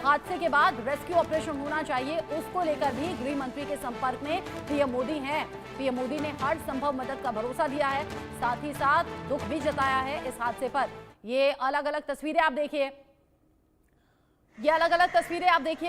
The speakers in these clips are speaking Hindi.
हादसे के बाद रेस्क्यू ऑपरेशन होना चाहिए, उसको लेकर भी गृह मंत्री के संपर्क में पीएम मोदी हैं। पीएम मोदी ने हर संभव मदद का भरोसा दिया है, साथ ही साथ दुख भी जताया है इस हादसे पर। ये अलग अलग तस्वीरें आप देखिए,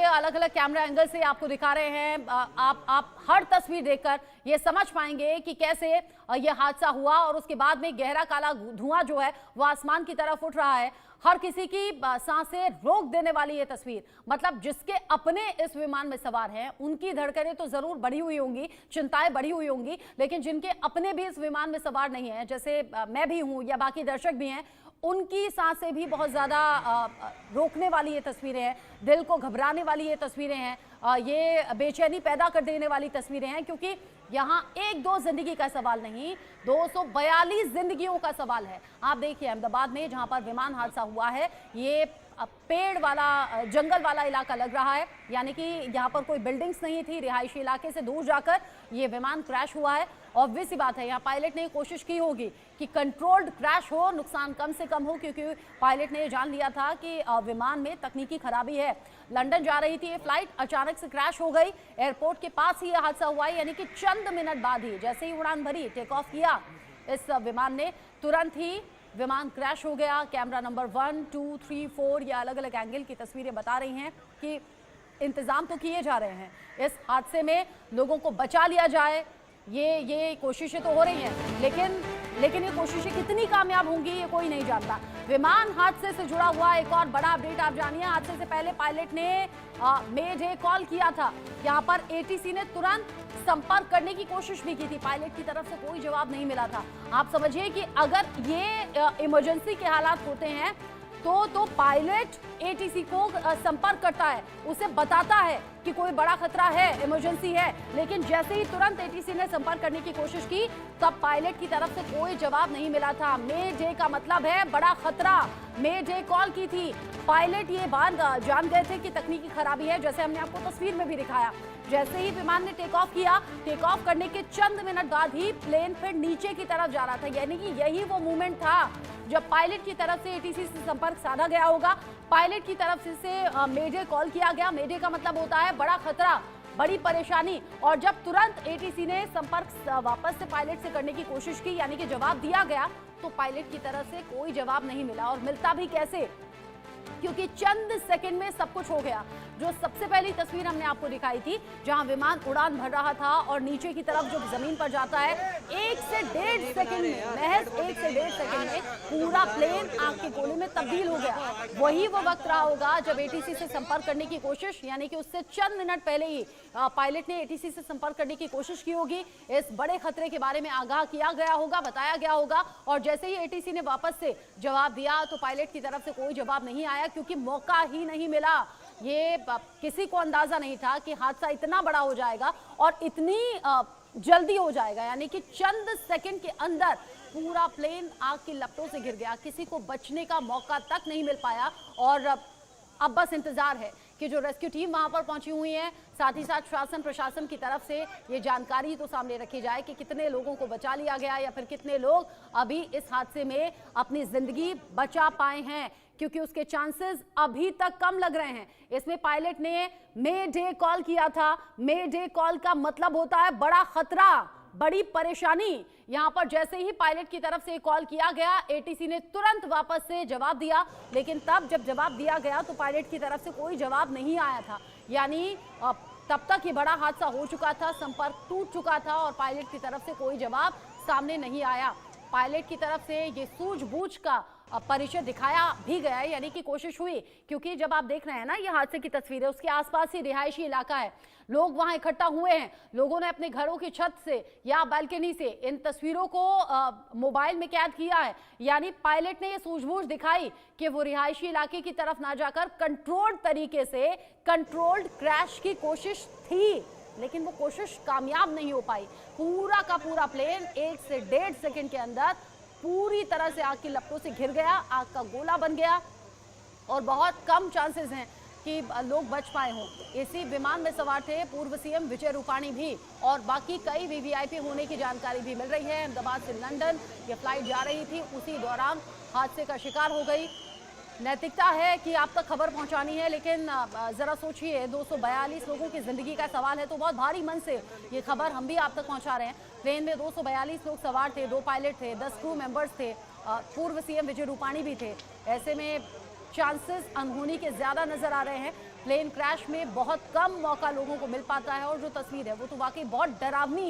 अलग अलग कैमरा एंगल से आपको दिखा रहे हैं। आप हर तस्वीर देखकर ये समझ पाएंगे कि कैसे ये हादसा हुआ और उसके बाद में गहरा काला धुआं जो है वो आसमान की तरफ उठ रहा है। हर किसी की सांसें रोक देने वाली ये तस्वीर, मतलब जिसके अपने इस विमान में सवार हैं उनकी धड़कनें तो जरूर बढ़ी हुई होंगी, चिंताएं बढ़ी हुई होंगी, लेकिन जिनके अपने भी इस विमान में सवार नहीं है, जैसे मैं भी हूं या बाकी दर्शक भी हैं, उनकी सांसें भी बहुत ज़्यादा रोकने वाली ये तस्वीरें हैं, दिल को घबराने वाली ये तस्वीरें हैं, ये बेचैनी पैदा कर देने वाली तस्वीरें हैं, क्योंकि यहाँ एक दो जिंदगी का सवाल नहीं, 242 जिंदगियों का सवाल है। आप देखिए अहमदाबाद में जहाँ पर विमान हादसा हुआ है, ये पेड़ वाला जंगल वाला इलाका लग रहा है, यानी कि यहाँ पर कोई बिल्डिंग्स नहीं थी, रिहायशी इलाके से दूर जाकर ये विमान क्रैश हुआ है। ऑब्वियस सी बात है, यहाँ पायलट ने कोशिश की होगी कि कंट्रोल्ड क्रैश हो, नुकसान कम से कम हो, क्योंकि पायलट ने जान लिया था कि विमान में तकनीकी खराबी है। लंदन जा रही थी ये फ्लाइट, अचानक से क्रैश हो गई, एयरपोर्ट के पास ही यह हादसा हुआ है, यानी कि चंद मिनट बाद ही जैसे ही उड़ान भरी, टेक ऑफ किया इस विमान ने, तुरंत ही विमान क्रैश हो गया। कैमरा नंबर 1, 2, 3, 4 या अलग अलग एंगल की तस्वीरें बता रही हैं कि इंतजाम तो किए जा रहे हैं, इस हादसे में लोगों को बचा लिया जाए, ये कोशिशें तो हो रही हैं, लेकिन ये कोशिशें कितनी कामयाब होंगी ये कोई नहीं जानता। विमान हादसे से जुड़ा हुआ एक और बड़ा अपडेट आप जानिए। हादसे से पहले पायलट ने मेडे कॉल किया था, यहाँ पर एटीसी ने तुरंत संपर्क करने की कोशिश भी की थी, पायलट की तरफ से कोई जवाब नहीं मिला था। आप समझिए कि अगर ये इमरजेंसी के हालात होते हैं तो पायलट एटीसी को संपर्क करता है, उसे बताता है कि कोई बड़ा खतरा है, इमरजेंसी है, लेकिन जैसे ही तुरंत एटीसी ने संपर्क करने की कोशिश की तब पायलट की तरफ से कोई जवाब नहीं मिला था। मेडे का मतलब है बड़ा खतरा, मेडे कॉल की थी, पायलट ये बात जान गए थे कि तकनीकी खराबी है, जैसे हमने आपको तस्वीर में भी दिखाया। जैसे ही विमान ने टेक ऑफ किया, टेक ऑफ करने के चंद मिनट बाद ही प्लेन फिर नीचे की तरफ जा रहा था, यानी कि यही वो मोमेंट था जब पायलट की तरफ से एटीसी से संपर्क साधा गया होगा, पायलट की तरफ से मेडे कॉल किया गया। मेडे का मतलब होता है बड़ा खतरा, बड़ी परेशानी, और जब तुरंत एटीसी ने संपर्क वापस से पायलट से करने की कोशिश की, यानी कि जवाब दिया गया, तो पायलट की तरफ से कोई जवाब नहीं मिला। और मिलता भी कैसे, क्योंकि चंद सेकंड में सब कुछ हो गया। जो सबसे पहली तस्वीर हमने आपको दिखाई थी, जहां विमान उड़ान भर रहा था और नीचे की तरफ जो जमीन पर जाता है, 1 से 1.5 सेकंड में, महज 1 से 1.5 सेकंड में पूरा प्लेन आग के गोले में तब्दील हो गया। वही वो वक्त रहा होगा जब एटीसी से संपर्क करने की कोशिश, यानी कि उससे चंद मिनट पहले ही पायलट ने एटीसी से संपर्क करने की कोशिश की होगी, इस बड़े खतरे के बारे में आगाह किया गया होगा, बताया गया होगा, और जैसे ही एटीसी ने वापस से जवाब दिया तो पायलट की तरफ से कोई जवाब नहीं आया, क्योंकि मौका ही नहीं मिला। ये किसी को अंदाजा नहीं था कि हादसा इतना बड़ा हो जाएगा और इतनी जल्दी हो जाएगा, यानी कि चंद सेकंड के अंदर पूरा प्लेन आग की लपटों से घिर गया, किसी को बचने का मौका तक नहीं मिल पाया। और अब बस इंतजार है कि जो रेस्क्यू टीम वहां पर पहुंची हुई है, साथ ही साथ शासन प्रशासन की तरफ से ये जानकारी तो सामने रखी जाए कि कितने लोगों को बचा लिया गया या फिर कितने लोग अभी इस हादसे में अपनी जिंदगी बचा पाए हैं, क्योंकि उसके चांसेस अभी तक कम लग रहे हैं। इसमें पायलट ने मेडे कॉल किया था, मेडे कॉल का मतलब होता है बड़ा खतरा, बड़ी परेशानी। यहां पर जैसे ही पायलट की तरफ से कॉल किया गया, एटीसी ने तुरंत वापस से जवाब दिया, लेकिन तब जब जवाब दिया गया तो पायलट की तरफ से कोई जवाब नहीं आया था, यानी तब तक ये बड़ा हादसा हो चुका था, संपर्क टूट चुका था और पायलट की तरफ से कोई जवाब सामने नहीं आया। पायलट की तरफ से ये सूझबूझ का परिचय दिखाया भी गया, यानी कि कोशिश हुई, क्योंकि जब आप देख रहे हैं ना ये हादसे की तस्वीरें, उसके आसपास ही रिहायशी इलाका है, लोग वहां इकट्ठा हुए हैं, लोगों ने अपने घरों की छत से या बालकनी से इन तस्वीरों को मोबाइल में कैद किया है, यानी पायलट ने ये सूझबूझ दिखाई कि वो रिहायशी इलाके की तरफ ना जाकर कंट्रोल्ड तरीके से कंट्रोल्ड क्रैश की कोशिश थी, लेकिन वो कोशिश कामयाब नहीं हो पाई। पूरा का पूरा प्लेन 1 से 1.5 सेकंड के अंदर पूरी तरह से आग की लपटों से घिर गया, आग का गोला बन गया और बहुत कम चांसेस हैं कि लोग बच पाए हों। इसी विमान में सवार थे पूर्व सीएम विजय रूपाणी भी और बाकी कई वीवीआईपी होने की जानकारी भी मिल रही है। अहमदाबाद से लंदन ये फ्लाइट जा रही थी, उसी दौरान हादसे का शिकार हो गई। नैतिकता है कि आप तक खबर पहुंचानी है, लेकिन जरा सोचिए 242 लोगों की जिंदगी का सवाल है, तो बहुत भारी मन से ये खबर हम भी आप तक पहुंचा रहे हैं। प्लेन में 242 लोग सवार थे, 2 पायलट थे, 10 क्रू मेंबर्स थे, पूर्व सीएम विजय रूपाणी भी थे। ऐसे में चांसेस अनहोनी के ज्यादा नजर आ रहे हैं। प्लेन क्रैश में बहुत कम मौका लोगों को मिल पाता है और जो तस्वीर है वो तो वाकई बहुत डरावनी